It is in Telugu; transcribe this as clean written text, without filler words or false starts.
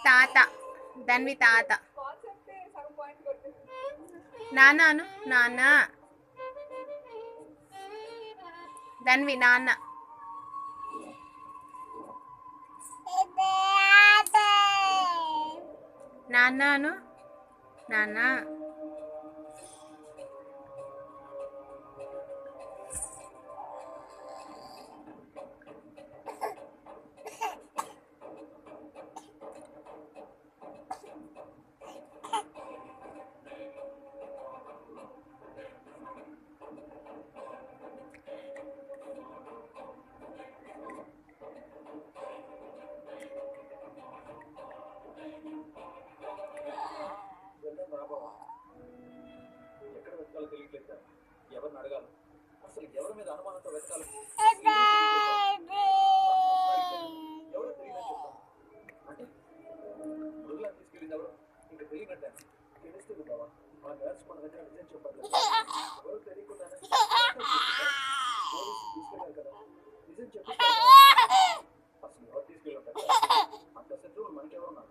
తాత ధన్వి తాత. నాన్న నాన్న. ధన్వి నాన్న. నాన్న నాన్న. ఎక్కడ వెతకాలో తెలియట్లేదు. ఎవరిని అడగాలి, అసలు ఎవరి మీద అనుమానంతో వెతకాలి, ఎవరో తెలియదని చెప్తాను అంటే మృదులను తీసుకెళ్ళింది ఎవరు ఇంకా తెలియనట్టే. తెలుస్తుంది బావా, మా డాన్స్ మన దగ్గర నిజం చెప్పట్లేదు. ఎవరు తెలియకుండానే పోలీసులు తీసుకెళ్ళారు కదా, నిజం చెప్పి అసలు ఎవరు తీసుకెళ్ళి ఉంటారు. అంత శత్రువులు మనకెవరున్నారు?